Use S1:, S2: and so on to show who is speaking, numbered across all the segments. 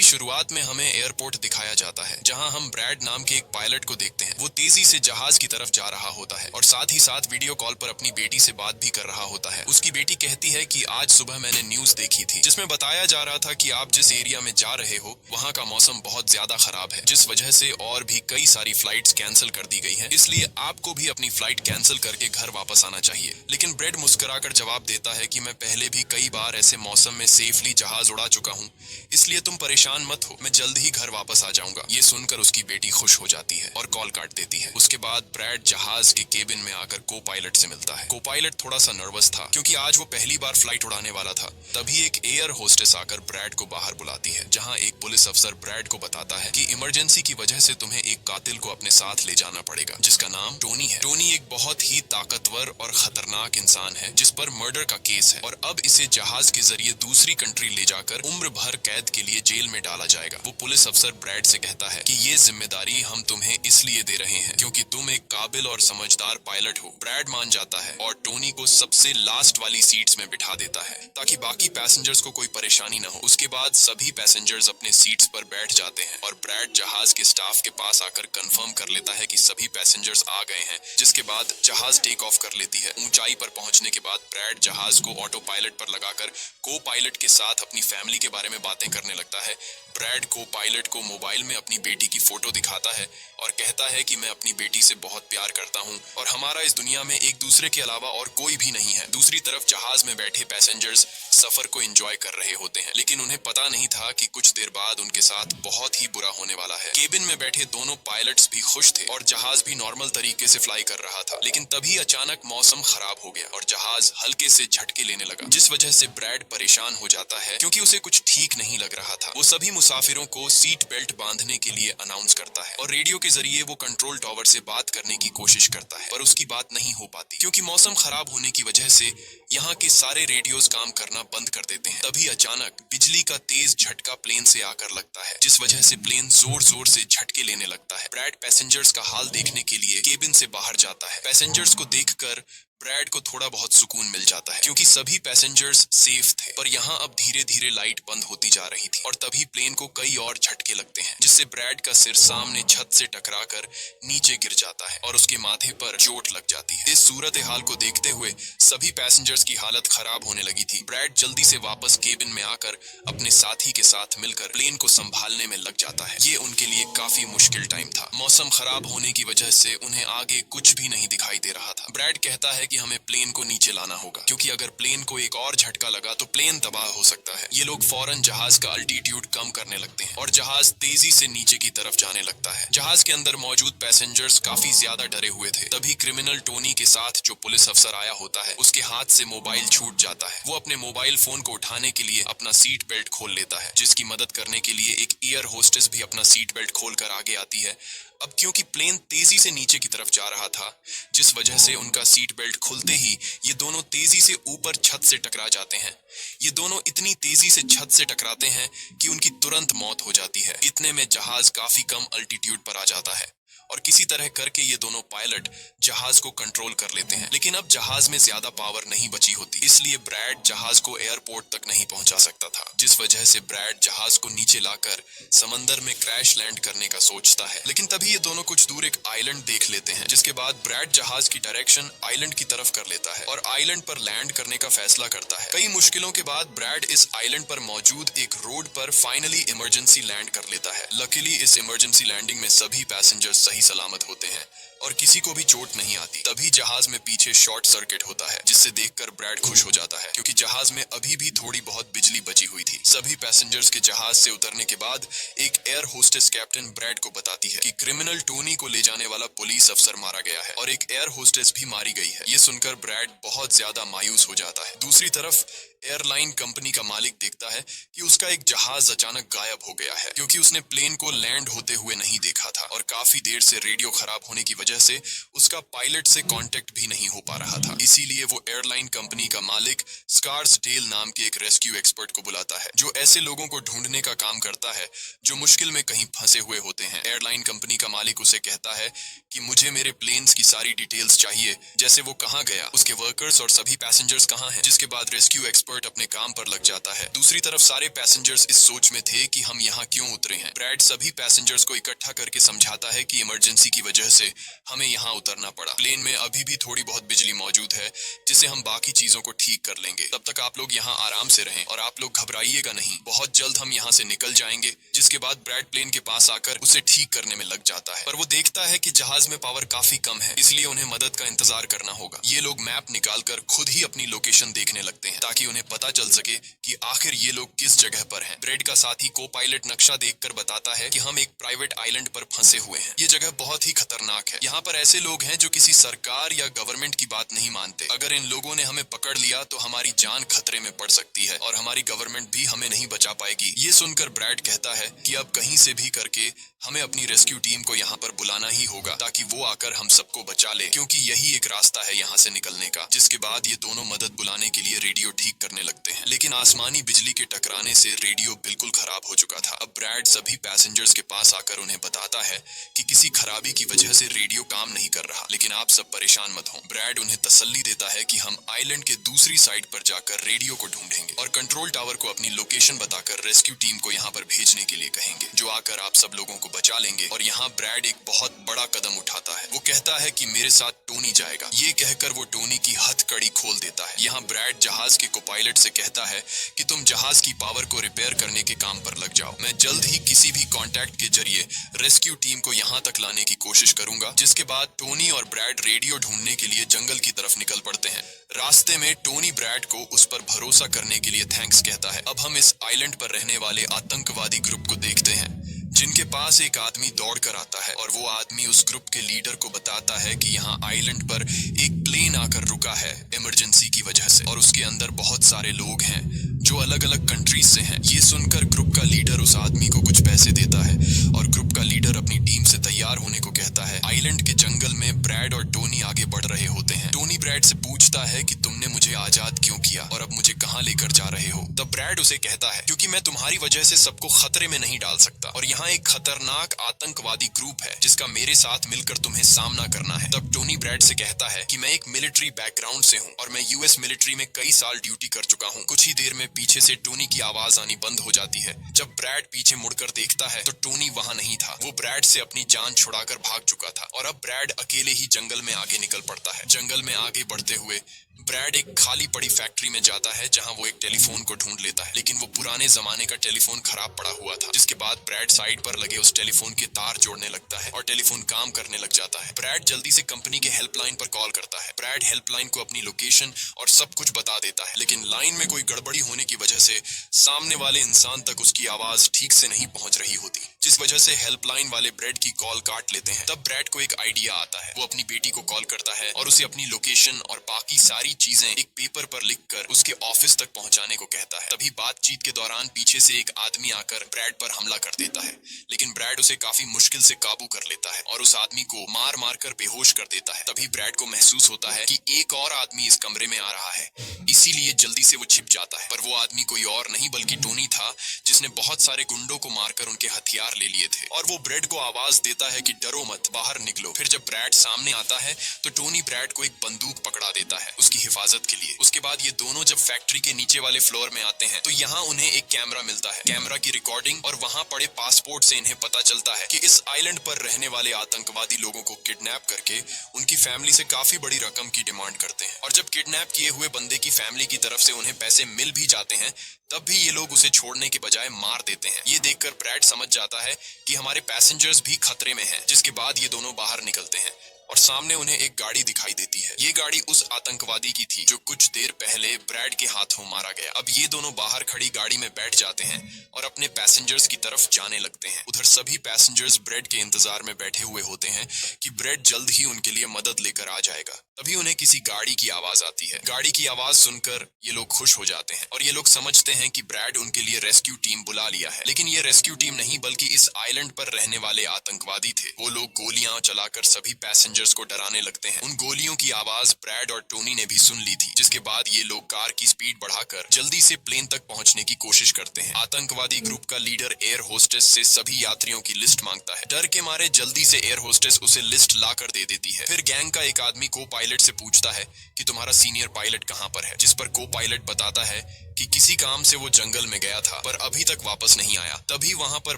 S1: शुरुआत में हमें एयरपोर्ट दिखाया जाता है जहां हम ब्रैड नाम के एक पायलट को देखते हैं। वो तेजी से जहाज की तरफ जा रहा होता है और साथ ही साथ वीडियो कॉल पर अपनी बेटी से बात भी कर रहा होता है। उसकी बेटी कहती है कि आज सुबह मैंने न्यूज देखी थी जिसमें बताया जा रहा था कि आप जिस एरिया में जा रहे हो वहां का मौसम बहुत ज्यादा खराब है, जिस वजह से और भी कई सारी फ्लाइट्स कैंसिल कर दी गई हैं। इसलिए आपको भी अपनी फ्लाइट कैंसिल करके घर वापस आना चाहिए। लेकिन ब्रैड मुस्कुराकर जवाब देता है कि मैं पहले भी कई बार ऐसे मौसम में सेफली जहाज उड़ा चुका हूँ, इसलिए तुम परेशान मत हो, मैं जल्द ही घर वापस आ जाऊंगा। ये सुनकर उसकी बेटी खुश हो जाती है और कॉल काट देती है। उसके बाद ब्रैड जहाज के केबिन में आकर को पायलट से मिलता है। को पायलट थोड़ा सा नर्वस था क्योंकि आज वो पहली बार फ्लाइट उड़ाने वाला था। तभी एक एयर होस्टेस आकर ब्रैड को बाहर बुलाती है, जहां एक पुलिस अफसर ब्रैड को बताता है कि इमरजेंसी की वजह से तुम्हें एक कातिल को अपने साथ ले जाना पड़ेगा जिसका नाम टोनी है। टोनी एक बहुत ही ताकतवर और खतरनाक इंसान है जिस पर मर्डर का केस है और अब इसे जहाज के जरिए दूसरी कंट्री ले जाकर उम्र भर कैद के लिए जेल में डाला जाएगा। वो पुलिस अफसर ब्रैड से कहता है कि ये जिम्मेदारी हम तुम्हें इसलिए दे रहे हैं क्योंकि तुम एक काबिल और समझदार पायलट हो। ब्रैड मान जाता है और टोनी को सबसे लास्ट वाली सीट्स में बिठा देता है ताकि बाकी पैसेंजर्स को कोई परेशानी न हो। उसके बाद सभी पैसेंजर्स अपने सीट्स पर बैठ जाते हैं और ब्रैड जहाज के स्टाफ के पास आकर कंफर्म कर लेता है कि सभी पैसेंजर्स आ गए हैं, जिसके बाद जहाज टेक ऑफ कर लेती है। ऊंचाई पर पहुंचने के बाद ब्रैड जहाज को ऑटो पायलट पर लगाकर को पायलट के साथ अपनी फैमिली के बारे में बातें करने लगता है। ब्रैड को पायलट को मोबाइल में अपनी बेटी की फोटो दिखाता है और कहता है कि मैं अपनी बेटी से बहुत प्यार करता हूं और हमारा इस दुनिया में एक दूसरे के अलावा और कोई भी नहीं है। दूसरी तरफ जहाज में बैठे पैसेंजर्स सफर को एंजॉय कर रहे होते हैं, लेकिन उन्हें पता नहीं था कि कुछ देर बाद उनके साथ बहुत ही बुरा होने वाला है। केबिन में बैठे दोनों पायलट्स भी खुश थे और जहाज भी नॉर्मल तरीके से फ्लाई कर रहा था, लेकिन तभी अचानक मौसम खराब हो गया और जहाज हल्के से झटके लेने लगा, जिस वजह से ब्रैड परेशान हो जाता है क्योंकि उसे कुछ ठीक नहीं लग रहा था। वो सभी मुसाफिरों को सीट बेल्ट बांधने के लिए अनाउंस करता है और रेडियो के जरिए वो कंट्रोल टावर से बात करने की कोशिश करता है, पर उसकी बात नहीं हो पाती क्योंकि मौसम खराब होने की वजह से यहाँ के सारे रेडियोस काम करना बंद कर देते हैं। तभी अचानक बिजली का तेज झटका प्लेन से आकर लगता है, जिस वजह से प्लेन जोर जोर से झटके लेने लगता है। ब्रैड पैसेंजर्स का हाल देखने के लिए केबिन से बाहर जाता है। पैसेंजर्स को देखकर ब्रैड को थोड़ा बहुत सुकून मिल जाता है क्योंकि सभी पैसेंजर्स सेफ थे, पर यहाँ अब धीरे धीरे लाइट बंद होती जा रही थी और तभी प्लेन को कई और झटके लगते हैं, जिससे ब्रैड का सिर सामने छत से टकराकर नीचे गिर जाता है और उसके माथे पर चोट लग जाती है। इस सूरत हाल को देखते हुए सभी पैसेंजर्स की हालत खराब होने लगी थी। ब्रैड जल्दी से वापस केबिन में आकर अपने साथी के साथ मिलकर प्लेन को संभालने में लग जाता है। ये उनके लिए काफी मुश्किल टाइम था। मौसम खराब होने की वजह से उन्हें आगे कुछ भी नहीं दिखाई दे रहा था। ब्रैड कहता है कि हमें प्लेन को नीचे लाना होगा क्योंकि अगर प्लेन को एक और झटका लगा तो प्लेन तबाह हो सकता है। ये लोग फौरन जहाज का अल्टीट्यूड कम करने लगते हैं और जहाज तेजी से नीचे की तरफ जाने लगता है। जहाज के अंदर मौजूद पैसेंजर्स काफी ज्यादा डरे हुए थे। तभी क्रिमिनल टोनी के साथ जो पुलिस अफसर आया होता है उसके हाथ से मोबाइल छूट जाता है। वो अपने मोबाइल फोन को उठाने के लिए अपना सीट बेल्ट खोल लेता है, जिसकी मदद करने के लिए एक एयर होस्टेस भी अपना सीट बेल्ट खोलकर आगे आती है। अब क्योंकि प्लेन तेजी से नीचे की तरफ जा रहा था, जिस वजह से उनका सीट बेल्ट खुलते ही ये दोनों तेजी से ऊपर छत से टकरा जाते हैं। ये दोनों इतनी तेजी से छत से टकराते हैं कि उनकी तुरंत मौत हो जाती है। इतने में जहाज काफी कम अल्टीट्यूड पर आ जाता है और किसी तरह करके ये दोनों पायलट जहाज को कंट्रोल कर लेते हैं, लेकिन अब जहाज में ज्यादा पावर नहीं बची होती, इसलिए ब्रैड जहाज को एयरपोर्ट तक नहीं पहुंचा सकता था, जिस वजह से ब्रैड जहाज को नीचे लाकर समंदर में क्रैश लैंड करने का सोचता है। लेकिन तभी ये दोनों कुछ दूर एक आइलैंड देख लेते हैं, जिसके बाद ब्रैड जहाज की डायरेक्शन आइलैंड की तरफ कर लेता है और आइलैंड पर लैंड करने का फैसला करता है। कई मुश्किलों के बाद ब्रैड इस आइलैंड पर मौजूद एक रोड पर फाइनली इमरजेंसी लैंड कर लेता है। लकीली इस इमरजेंसी लैंडिंग में सभी पैसेंजर्स सही सलामत होते हैं और किसी को भी चोट नहीं आती। तभी जहाज में पीछे शॉर्ट सर्किट होता है, जिससे देखकर ब्रैड खुश हो जाता है क्योंकि जहाज में अभी भी थोड़ी बहुत बिजली बची हुई थी। सभी पैसेंजर्स के जहाज से उतरने के बाद एक एयर होस्टेस कैप्टन ब्रैड को बताती है कि क्रिमिनल टोनी को ले जाने वाला पुलिस अफसर मारा गया है और एक एयर होस्टेस भी मारी गई है। ये सुनकर ब्रैड बहुत ज्यादा मायूस हो जाता है। दूसरी तरफ एयरलाइन कंपनी का मालिक देखता है कि उसका एक जहाज अचानक गायब हो गया है क्योंकि उसने प्लेन को लैंड होते हुए नहीं देखा था और काफी देर से रेडियो खराब होने की वजह वजह से उसका पायलट से कांटेक्ट भी नहीं हो पा रहा था। इसीलिए वो एयरलाइन कंपनी का मालिक स्कार्सडेल नाम के एक रेस्क्यू एक्सपर्ट को बुलाता है, जो ऐसे लोगों को ढूंढने का काम करता है जो मुश्किल में कहीं फंसे हुए होते हैं। एयरलाइन कंपनी का मालिक उसे कहता है कि मुझे मेरे प्लेन्स की सारी डिटेल्स चाहिए, जैसे वो कहाँ गया, उसके वर्कर्स और सभी पैसेंजर्स कहाँ हैं। जिसके बाद रेस्क्यू एक्सपर्ट अपने काम पर लग जाता है। दूसरी तरफ सारे पैसेंजर्स इस सोच में थे कि हम यहाँ क्यों उतरे हैं। ब्रैड सभी पैसेंजर्स को इकट्ठा करके समझाता है कि इमरजेंसी की वजह से हमें यहाँ उतरना पड़ा। प्लेन में अभी भी थोड़ी बहुत बिजली मौजूद है, जिससे हम बाकी चीजों को ठीक कर लेंगे। तब तक आप लोग यहाँ आराम से रहें और आप लोग घबराइएगा नहीं, बहुत जल्द हम यहाँ से निकल जाएंगे। जिसके बाद ब्रैड प्लेन के पास आकर उसे ठीक करने में लग जाता है, पर वो देखता है कि जहाज में पावर काफी कम है, इसलिए उन्हें मदद का इंतजार करना होगा। ये लोग मैप निकालकर खुद ही अपनी लोकेशन देखने लगते हैं ताकि उन्हें पता चल सके कि आखिर ये लोग किस जगह पर हैं। ब्रैड का साथी को पायलट नक्शा देखकर बताता है कि हम एक प्राइवेट आइलैंड पर फंसे हुए हैं। ये जगह बहुत ही खतरनाक है। यहाँ पर ऐसे लोग हैं जो किसी सरकार या गवर्नमेंट की बात नहीं मानते। अगर इन लोगों ने हमें पकड़ लिया तो हमारी जान खतरे में पड़ सकती है और हमारी गवर्नमेंट भी हमें नहीं बचा पाएगी। ये सुनकर ब्रैड कहता है कि अब कहीं से भी करके हमें अपनी रेस्क्यू टीम को यहाँ पर बुलाना ही होगा ताकि वो आकर हम सबको बचा ले, क्योंकि यही एक रास्ता है यहाँ से निकलने का। जिसके बाद ये दोनों मदद बुलाने के लिए रेडियो ठीक करने लगते हैं, लेकिन आसमानी बिजली के टकराने से रेडियो बिल्कुल खराब हो चुका था। अब ब्रैड सभी पैसेंजर्स के पास आकर उन्हें बताता है कि किसी खराबी की वजह से रेडियो काम नहीं कर रहा, लेकिन आप सब परेशान मत हो। ब्रैड उन्हें तसल्ली देता है कि हम आइलैंड के दूसरी साइड पर जाकर रेडियो को ढूंढेंगे और कंट्रोल टावर को अपनी लोकेशन बताकर रेस्क्यू टीम को यहाँ पर भेजने के लिए कहेंगे, जो आकर आप सब लोगों को बचा लेंगे। और यहाँ ब्रैड एक बहुत बड़ा कदम उठाता है। वो कहता है कि मेरे साथ टोनी जाएगा। ये कहकर वो टोनी की हथकड़ी खोल देता है। यहाँ ब्रैड जहाज के को पायलट से कहता है कि तुम जहाज की पावर को रिपेयर करने के काम पर लग जाओ। मैं जल्द ही किसी भी कांटेक्ट के जरिए रेस्क्यू टीम को यहाँ तक लाने की कोशिश करूंगा। जिसके बाद टोनी और ब्रैड रेडियो ढूंढने के लिए जंगल की तरफ निकल पड़ते हैं। रास्ते में टोनी ब्रैड को उस पर भरोसा करने के लिए थैंक्स कहता है। अब हम इस आइलैंड पर रहने वाले आतंकवादी ग्रुप को देखते हैं, जिनके पास एक आदमी दौड़ कर आता है और वो आदमी उस ग्रुप के लीडर को बताता है कि यहाँ आइलैंड पर एक प्लेन आकर रुका है इमरजेंसी की वजह से, और उसके अंदर बहुत सारे लोग हैं जो अलग अलग कंट्रीज से हैं। ये सुनकर ग्रुप का लीडर उस आदमी को कुछ पैसे देता है और ग्रुप का लीडर अपनी टीम से तैयार होने को कहता है। आइलैंड के जंगल में ब्रैड और टोनी आगे बढ़ रहे होते हैं। टोनी ब्रैड से पूछता है कि तुमने मुझे आजाद क्यों किया और अब मुझे कहाँ लेकर जा रहे हो। तब ब्रैड उसे कहता है क्योंकि मैं तुम्हारी वजह से सबको खतरे में नहीं डाल सकता और यहाँ एक खतरनाक आतंकवादी ग्रुप है जिसका मेरे साथ मिलकर तुम्हें सामना करना है। तब टोनी ब्रैड से कहता है कि मैं एक मिलिट्री बैकग्राउंड से हूँ और मैं यूएस मिलिट्री में कई साल ड्यूटी कर चुका हूँ। कुछ ही देर में पीछे से टोनी की आवाज आनी बंद हो जाती है। जब ब्रैड पीछे मुड़कर देखता है तो टोनी वहाँ नहीं था। वो ब्रैड से अपनी जान छुड़ाकर भाग चुका था और अब ब्रैड अकेले ही जंगल में आगे निकल पड़ता है। जंगल में आगे बढ़ते हुए ब्रैड एक खाली पड़ी फैक्ट्री में जाता है जहां वो एक टेलीफोन को ढूंढ लेता है, लेकिन वो पुराने जमाने का टेलीफोन खराब पड़ा हुआ था। जिसके बाद ब्रैड साइड पर लगे उस टेलीफोन के तार जोड़ने लगता है और टेलीफोन काम करने लग जाता है। ब्रैड जल्दी से कंपनी के हेल्पलाइन पर कॉल करता है। ब्रैड हेल्पलाइन को अपनी लोकेशन और सब कुछ बता देता है, लेकिन लाइन में कोई गड़बड़ी होने की वजह से सामने वाले इंसान तक उसकी आवाज ठीक से नहीं पहुंच रही होती, जिस वजह से हेल्पलाइन वाले ब्रैड की कॉल काट लेते हैं। तब ब्रैड को एक आइडिया आता है। वो अपनी बेटी को कॉल करता है और उसे अपनी लोकेशन और बाकी सारी चीजें एक पेपर पर लिखकर उसके ऑफिस तक पहुंचाने को कहता है। तभी बातचीत के दौरान पीछे से एक आदमी आकर ब्रैड पर हमला कर देता है, लेकिन ब्रैड उसे काफी मुश्किल से काबू कर लेता है और उस आदमी को मार मार कर बेहोश कर देता है। तभी ब्रैड को महसूस होता है कि एक और आदमी इस कमरे में आ रहा है, इसीलिए जल्दी से वो छिप जाता है। पर वो आदमी कोई और नहीं बल्कि टोनी था, जिसने बहुत सारे गुंडों को मारकर उनके हथियार ले लिए थे। और वो ब्रैड को आवाज देता है कि डरो मत, बाहर निकलो। फिर जब ब्रैड सामने आता है तो टोनी ब्रैड को एक बंदूक पकड़ा देता है उसकी हिफाजत के लिए। उसके बाद ये दोनों जब फैक्ट्री के नीचे वाले फ्लोर में आते हैं तो यहाँ उन्हें एक कैमरा मिलता है, कैमरा की रिकॉर्डिंग और वहाँ पड़े पासपोर्ट से इन्हें पता चलता है कि इस आइलैंड पर रहने वाले आतंकवादी लोगों को किडनैप करके उनकी फैमिली से काफी बड़ी रकम की डिमांड करते हैं। और जब किडनैप किए हुए बंदे की फैमिली की तरफ से उन्हें पैसे मिल भी जाते हैं तब भी ये लोग उसे छोड़ने के बजाय मार देते हैं। ये देखकर ब्रैड समझ जाता है कि हमारे पैसेंजर्स भी खतरे में हैं। जिसके बाद ये दोनों बाहर निकलते हैं और सामने उन्हें एक गाड़ी दिखाई देती है। ये गाड़ी उस आतंकवादी की थी जो कुछ देर पहले ब्रैड के हाथों मारा गया। अब ये दोनों बाहर खड़ी गाड़ी में बैठ जाते हैं और अपने पैसेंजर्स की तरफ जाने लगते हैं। उधर सभी पैसेंजर्स ब्रैड के इंतजार में बैठे हुए होते हैं कि ब्रैड जल्द ही उनके लिए मदद लेकर आ जाएगा। तभी उन्हें किसी गाड़ी की आवाज आती है। गाड़ी की आवाज सुनकर ये लोग खुश हो जाते हैं और ये लोग समझते हैं कि ब्रैड उनके लिए रेस्क्यू टीम बुला लिया है। लेकिन ये रेस्क्यू टीम नहीं बल्कि इस आइलैंड पर रहने वाले आतंकवादी थे। वो लोग गोलियां चलाकर सभी पैसेंजर्स को डराने लगते हैं। उन गोलियों की आवाज ब्रैड और टोनी ने भी सुन ली थी, जिसके बाद ये लोग कार की स्पीड बढ़ाकर जल्दी से प्लेन तक पहुंचने की कोशिश करते हैं। आतंकवादी ग्रुप का लीडर एयर होस्टेस से सभी यात्रियों की लिस्ट मांगता है। डर के मारे जल्दी से एयर होस्टेस उसे लिस्ट लाकर दे देती है। फिर गैंग का एक आदमी को पायलट से पूछता है कि तुम्हारा सीनियर पायलट कहां पर है, जिस पर को पायलट बताता है कि किसी काम से वो जंगल में गया था पर अभी तक वापस नहीं आया। तभी वहां पर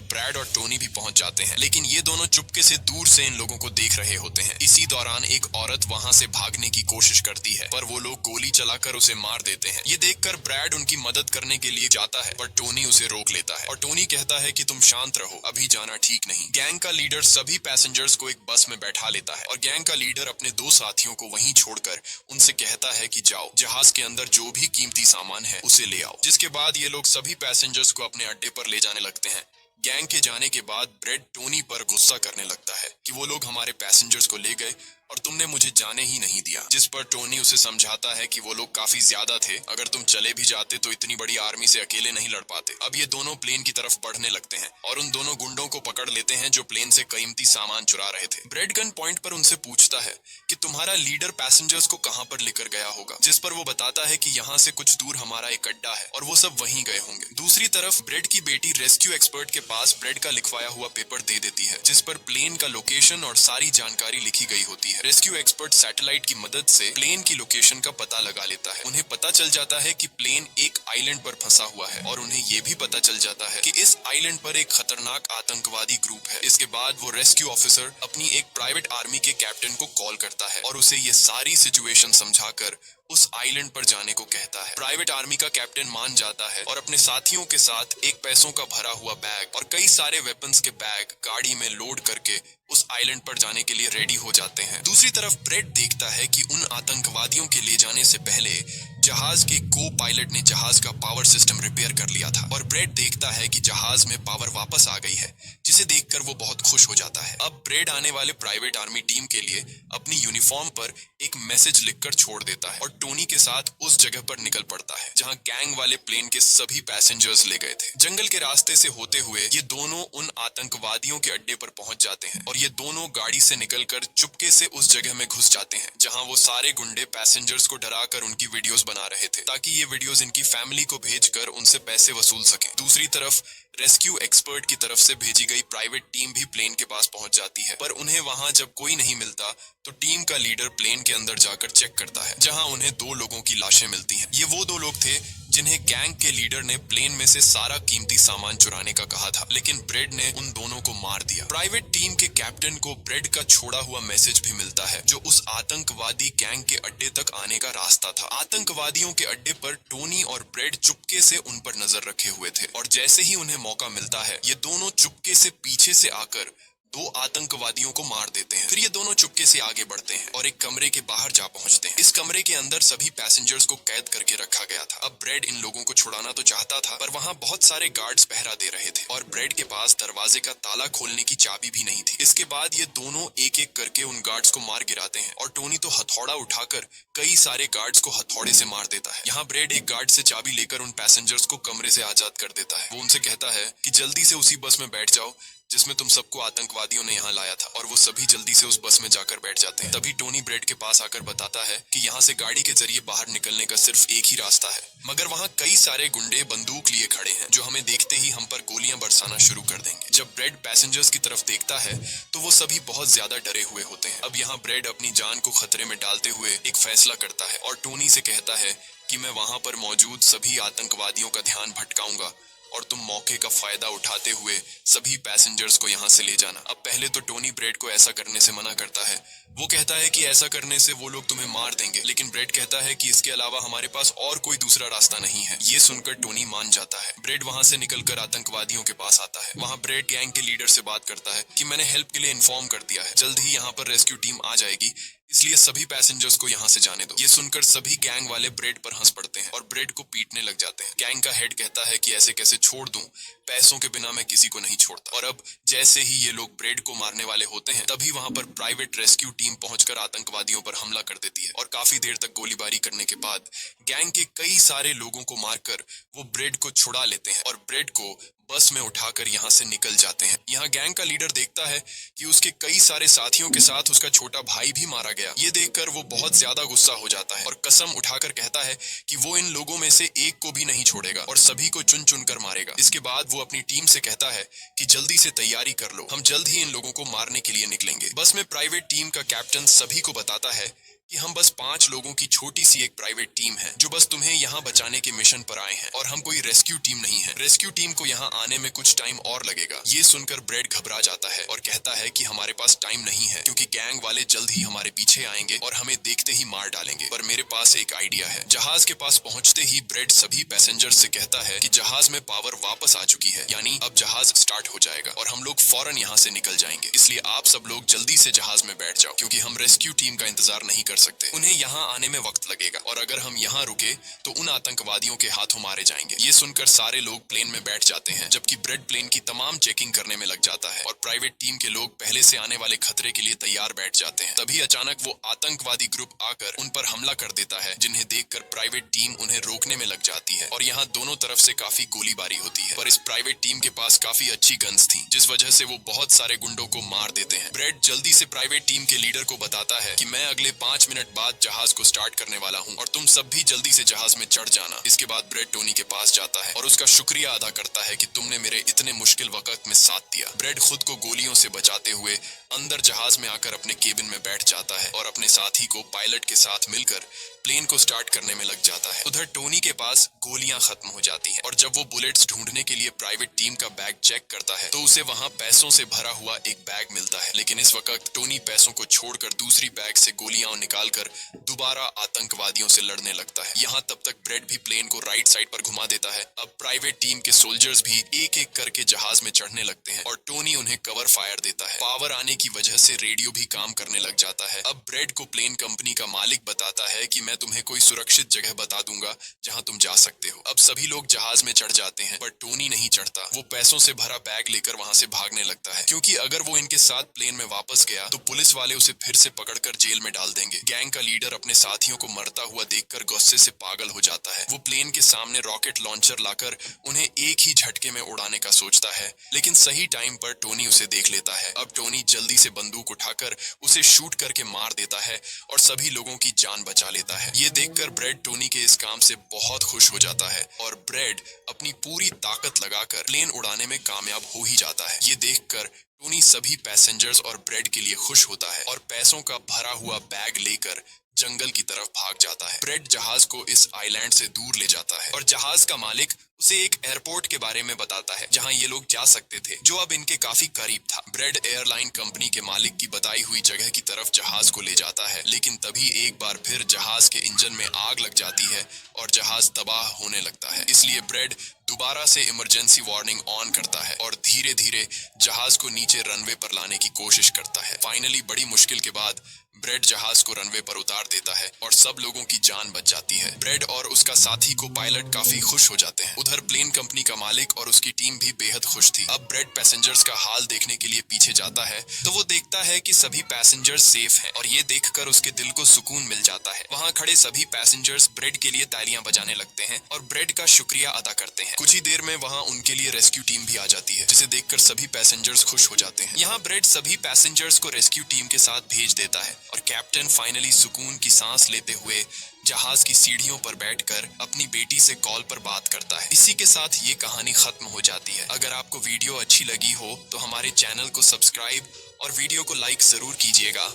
S1: ब्रैड और टोनी भी पहुंच जाते हैं, लेकिन ये दोनों चुपके से दूर से इन लोगों को देख रहे होते हैं। इसी दौरान एक औरत वहां से भागने की कोशिश करती है पर वो लोग गोली चलाकर उसे मार देते हैं। ये देखकर ब्रैड उनकी मदद करने के लिए जाता है पर टोनी उसे रोक लेता है और टोनी कहता है कि तुम शांत रहो, अभी जाना ठीक नहीं। गैंग का लीडर सभी पैसेंजर्स को एक बस में बैठा लेता है और गैंग का लीडर अपने दो साथियों को वहीं छोड़कर उनसे कहता है कि जाओ, जहाज के अंदर जो भी कीमती सामान है उसे ले आओ। जिसके बाद ये लोग सभी पैसेंजर्स को अपने अड्डे पर ले जाने लगते हैं। गैंग के जाने के बाद ब्रेड टोनी पर गुस्सा करने लगता है कि वो लोग हमारे पैसेंजर्स को ले गए और तुमने मुझे जाने ही नहीं दिया। जिस पर टोनी उसे समझाता है कि वो लोग काफी ज्यादा थे, अगर तुम चले भी जाते तो इतनी बड़ी आर्मी से अकेले नहीं लड़ पाते। अब ये दोनों प्लेन की तरफ बढ़ने लगते हैं और उन दोनों गुंडों को पकड़ लेते हैं जो प्लेन से कीमती सामान चुरा रहे थे। ब्रेड गन पॉइंट पर उनसे पूछता है कि तुम्हारा लीडर पैसेंजर्स को कहां पर लेकर गया होगा, जिस पर वो बताता है कि यहाँ से कुछ दूर हमारा एक अड्डा है और वो सब वहीं गए होंगे। दूसरी तरफ ब्रेड की बेटी रेस्क्यू एक्सपर्ट के पास ब्रेड का लिखवाया हुआ पेपर दे देती है, जिस पर प्लेन का लोकेशन और सारी जानकारी लिखी गई होती है। रेस्क्यू एक्सपर्ट सैटेलाइट की मदद से प्लेन की लोकेशन का पता लगा लेता है। उन्हें पता चल जाता है कि प्लेन एक आइलैंड पर फंसा हुआ है और उन्हें यह भी पता चल जाता है कि इस आइलैंड पर एक खतरनाक आतंकवादी ग्रुप है। इसके बाद वो रेस्क्यू ऑफिसर अपनी एक प्राइवेट आर्मी के कैप्टन को कॉल करता है और उसे ये सारी सिचुएशन समझाकर उस आइलैंड पर जाने को कहता है। प्राइवेट आर्मी का कैप्टन मान जाता है और अपने साथियों के साथ एक पैसों का भरा हुआ बैग और कई सारे वेपन्स के बैग गाड़ी में लोड करके उस आइलैंड पर जाने के लिए रेडी हो जाते हैं। दूसरी तरफ ब्रेड देखता है कि उन आतंकवादियों के ले जाने से पहले जहाज के को पायलट ने जहाज का पावर सिस्टम रिपेयर कर लिया था और ब्रेड देखता है कि जहाज में पावर वापस आ गई है, जिसे देखकर वो बहुत खुश हो जाता है। अब ब्रेड आने वाले प्राइवेट आर्मी टीम के लिए अपनी यूनिफॉर्म पर एक मैसेज लिखकर छोड़ देता है और टोनी के साथ उस जगह पर निकल पड़ता है जहां गैंग वाले प्लेन के सभी पैसेंजर्स ले गए थे। जंगल के रास्ते से होते हुए ये दोनों उन आतंकवादियों के अड्डे पर पहुंच जाते हैं और ये दोनों गाड़ी से निकलकर चुपके से उस जगह में घुस जाते हैं जहां वो सारे गुंडे पैसेंजर्स को डराकर उनकी वीडियोस बना रहे थे ताकि ये वीडियोस इनकी फैमिली को भेजकर उनसे पैसे वसूल सकें। दूसरी तरफ रेस्क्यू एक्सपर्ट की तरफ से भेजी गई प्राइवेट टीम भी प्लेन के पास पहुंच जाती है, पर उन्हें वहां जब कोई नहीं मिलता तो टीम का लीडर प्लेन के अंदर जाकर चेक करता है जहां उन्हें दो लोगों की लाशें मिलती हैं। ये वो दो लोग थे जिन्हें गैंग के लीडर ने प्लेन में से सारा कीमती सामान चुराने का कहा था, लेकिन ब्रेड ने उन दोनों को मार दिया। प्राइवेट टीम के कैप्टन को ब्रेड का छोड़ा हुआ मैसेज भी मिलता है जो उस आतंकवादी गैंग के अड्डे तक आने का रास्ता था। आतंकवादियों के अड्डे पर टोनी और ब्रेड चुपके से उन पर नजर रखे हुए थे और जैसे ही उन्हें मौका मिलता है ये दोनों चुपके से पीछे से आकर दो आतंकवादियों को मार देते हैं। फिर ये दोनों चुपके से आगे बढ़ते हैं और एक कमरे के बाहर जा पहुंचते हैं। इस कमरे के अंदर सभी पैसेंजर्स को कैद करके रखा गया था। अब ब्रेड इन लोगों को छुड़ाना तो चाहता था, पर वहां बहुत सारे गार्ड्स पहरा दे रहे थे और ब्रेड के पास दरवाजे का ताला खोलने की चाबी भी नहीं थी। इसके बाद ये दोनों एक एक करके उन गार्ड्स को मार गिराते हैं और टोनी तो हथौड़ा उठाकर कई सारे गार्ड्स को हथौड़े से मार देता है। यहाँ ब्रेड एक गार्ड से चाबी लेकर उन पैसेंजर्स को कमरे से आजाद कर देता है। वो उनसे कहता है कि जल्दी से उसी बस में बैठ जाओ जिसमें तुम सबको आतंकवादियों ने यहाँ लाया था, और वो सभी जल्दी से उस बस में जाकर बैठ जाते हैं। तभी टोनी ब्रेड के पास आकर बताता है कि यहाँ से गाड़ी के जरिए बाहर निकलने का सिर्फ एक ही रास्ता है, मगर वहाँ कई सारे गुंडे बंदूक लिए खड़े हैं जो हमें देखते ही हम पर गोलियां बरसाना शुरू कर देंगे। जब ब्रेड पैसेंजर्स की तरफ देखता है तो वो सभी बहुत ज्यादा डरे हुए होते हैं। अब यहाँ ब्रेड अपनी जान को खतरे में डालते हुए एक फैसला करता है और टोनी से कहता है कि मैं वहां पर मौजूद सभी आतंकवादियों का ध्यान भटकाऊंगा और तुम मौके का फायदा उठाते हुए सभी पैसेंजर्स को यहाँ से ले जाना। अब पहले तो टोनी ब्रेड को ऐसा करने से मना करता है। वो कहता है कि ऐसा करने से वो लोग तुम्हें मार देंगे, लेकिन ब्रेड कहता है कि इसके अलावा हमारे पास और कोई दूसरा रास्ता नहीं है। ये सुनकर टोनी मान जाता है। ब्रेड वहां से निकलकर आतंकवादियों के पास आता है। वहां ब्रेड गैंग के लीडर से बात करता है कि मैंने हेल्प के लिए इन्फॉर्म कर दिया है, जल्द ही यहाँ पर रेस्क्यू टीम आ जाएगी, इसलिए सभी पैसेंजर्स को यहाँ से जाने दो। ये सुनकर सभी गैंग वाले ब्रेड पर हंस पड़ते हैं और ब्रेड को पीटने लग जाते हैं। गैंग का हेड कहता है कि ऐसे कैसे छोड़ दूं, पैसों के बिना मैं किसी को नहीं छोड़ता। और अब जैसे ही ये लोग ब्रेड को मारने वाले होते हैं, तभी वहां पर प्राइवेट रेस्क्यू टीम पहुंचकर आतंकवादियों पर हमला कर देती है और काफी देर तक गोलीबारी करने के बाद गैंग के कई सारे लोगों को मारकर वो ब्रेड को छुड़ा लेते हैं और ब्रेड को बस में उठाकर यहाँ से निकल जाते हैं। यहाँ गैंग का लीडर देखता है कि उसके कई सारे साथियों के साथ उसका छोटा भाई भी मारा गया। ये देखकर वो बहुत ज्यादा गुस्सा हो जाता है और कसम उठाकर कहता है कि वो इन लोगों में से एक को भी नहीं छोड़ेगा और सभी को चुन चुन कर मारेगा। इसके बाद वो अपनी टीम से कहता है कि जल्दी से तैयारी कर लो, हम जल्द ही इन लोगों को मारने के लिए निकलेंगे। बस में प्राइवेट टीम का कैप्टन सभी को बताता है कि हम बस 5 लोगों की छोटी सी एक प्राइवेट टीम है जो बस तुम्हें यहाँ बचाने के मिशन पर आए हैं और हम कोई रेस्क्यू टीम नहीं है। रेस्क्यू टीम को यहाँ आने में कुछ टाइम और लगेगा। ये सुनकर ब्रेड घबरा जाता है और कहता है कि हमारे पास टाइम नहीं है क्योंकि गैंग वाले जल्द ही हमारे पीछे आएंगे और हमें देखते ही मार डालेंगे। पर मेरे पास एक आइडिया है। जहाज के पास पहुंचते ही ब्रेड सभी पैसेंजर्स से कहता है कि जहाज में पावर वापस आ चुकी है, यानी अब जहाज स्टार्ट हो जाएगा और हम लोग फौरन यहाँ से निकल जाएंगे। इसलिए आप सब लोग जल्दी से जहाज में बैठ जाओ क्योंकि हम रेस्क्यू टीम का इंतजार नहीं कर सकते। उन्हें यहाँ आने में वक्त लगेगा और अगर हम यहाँ रुके तो उन आतंकवादियों के हाथों मारे जाएंगे। ये सुनकर सारे लोग प्लेन में बैठ जाते हैं जबकि ब्रेड प्लेन की तमाम चेकिंग करने में लग जाता है और प्राइवेट टीम के लोग पहले से आने वाले खतरे के लिए तैयार बैठ जाते हैं। तभी अचानक वो आतंकवादी ग्रुप आकर उन पर हमला कर देता है, जिन्हें देखकर प्राइवेट टीम उन्हें रोकने में लग जाती है और यहाँ दोनों तरफ से काफी गोलीबारी होती है। पर इस प्राइवेट टीम के पास काफी अच्छी गन्स थी जिस वजह से वो बहुत सारे गुंडों को मार देते हैं। ब्रेड जल्दी से प्राइवेट टीम के लीडर को बताता है कि मैं अगले 5 मिनट बाद जहाज को स्टार्ट करने वाला हूँ और तुम सब भी जल्दी से जहाज में चढ़ जाना। इसके बाद ब्रेड टोनी के पास जाता है और उसका शुक्रिया अदा करता है कि तुमने मेरे इतने मुश्किल वक्त में साथ दिया। ब्रेड खुद को गोलियों से बचाते हुए अंदर जहाज में आकर अपने केबिन में बैठ जाता है और अपने साथी को पायलट के साथ मिलकर प्लेन को स्टार्ट करने में लग जाता है। उधर टोनी के पास गोलियां खत्म हो जाती हैं और जब वो बुलेट्स ढूंढने के लिए प्राइवेट टीम का बैग चेक करता है तो उसे वहां पैसों से भरा हुआ एक बैग मिलता है। लेकिन इस वक्त टोनी पैसों को छोड़कर दूसरी बैग से गोलियां निकालकर दोबारा आतंकवादियों से लड़ने लगता है। यहाँ तब तक ब्रेड भी प्लेन को राइट साइड पर घुमा देता है। अब प्राइवेट टीम के सोल्जर्स भी एक एक करके जहाज में चढ़ने लगते हैं और टोनी उन्हें कवर फायर देता है। पावर आने की वजह से रेडियो भी काम करने लग जाता है। अब ब्रेड को प्लेन कंपनी का मालिक बताता है कि मैं तुम्हें कोई सुरक्षित जगह बता दूंगा जहां तुम जा सकते हो। अब सभी लोग जहाज में चढ़ जाते हैं पर टोनी नहीं चढ़ता। वो पैसों से भरा बैग लेकर वहां से भागने लगता है क्योंकि अगर वो इनके साथ प्लेन में वापस गया तो पुलिस वाले उसे फिर से पकड़कर जेल में डाल देंगे। गैंग का लीडर अपने साथियों को मरता हुआ देखकर गुस्से से पागल हो जाता है। वो प्लेन के सामने रॉकेट लॉन्चर लाकर उन्हें एक ही झटके में उड़ाने का सोचता है, लेकिन सही टाइम पर टोनी उसे देख लेता है। अब टोनी जल्दी से बंदूक उठाकर उसे शूट करके मार देता है और सभी लोगों की जान बचा लेता है। ये देखकर ब्रेड टोनी के इस काम से बहुत खुश हो जाता है और ब्रेड अपनी पूरी ताकत लगाकर प्लेन उड़ाने में कामयाब हो ही जाता है। ये देखकर टोनी सभी पैसेंजर्स और ब्रेड के लिए खुश होता है और पैसों का भरा हुआ बैग लेकर जंगल की तरफ भाग जाता है। ब्रेड जहाज को इस आइलैंड से दूर ले जाता है और जहाज का मालिक उसे एक एयरपोर्ट के बारे में बताता है जहां ये लोग जा सकते थे, जो अब इनके काफी करीब था। ब्रेड एयरलाइन कंपनी के मालिक की बताई हुई जगह की तरफ जहाज को ले जाता है, लेकिन तभी एक बार फिर जहाज के इंजन में आग लग जाती है और जहाज तबाह होने लगता है। इसलिए ब्रेड दोबारा से इमरजेंसी वार्निंग ऑन करता है और धीरे धीरे जहाज को नीचे रनवे पर लाने की कोशिश करता है। फाइनली बड़ी मुश्किल के बाद ब्रेड जहाज को रनवे पर उतार देता है और सब लोगों की जान बच जाती है। ब्रेड और उसका साथी को पायलट काफी खुश हो जाते हैं। उधर प्लेन कंपनी का मालिक और उसकी टीम भी बेहद खुश थी। अब ब्रेड पैसेंजर्स का हाल देखने के लिए पीछे जाता है तो वो देखता है कि सभी पैसेंजर्स सेफ हैं और ये देखकर उसके दिल को सुकून मिल जाता है। वहाँ खड़े सभी पैसेंजर्स ब्रेड के लिए तालियां बजाने लगते हैं और ब्रेड का शुक्रिया अदा करते हैं। कुछ ही देर में वहाँ उनके लिए रेस्क्यू टीम भी आ जाती है, जिसे देखकर सभी पैसेंजर्स खुश हो जाते हैं। यहाँ ब्रेड सभी पैसेंजर्स को रेस्क्यू टीम के साथ भेज देता है और कैप्टन फाइनली सुकून की सांस लेते हुए जहाज की सीढ़ियों पर बैठकर अपनी बेटी से कॉल पर बात करता है। इसी के साथ ये कहानी खत्म हो जाती है। अगर आपको वीडियो अच्छी लगी हो तो हमारे चैनल को सब्सक्राइब और वीडियो को लाइक जरूर कीजिएगा।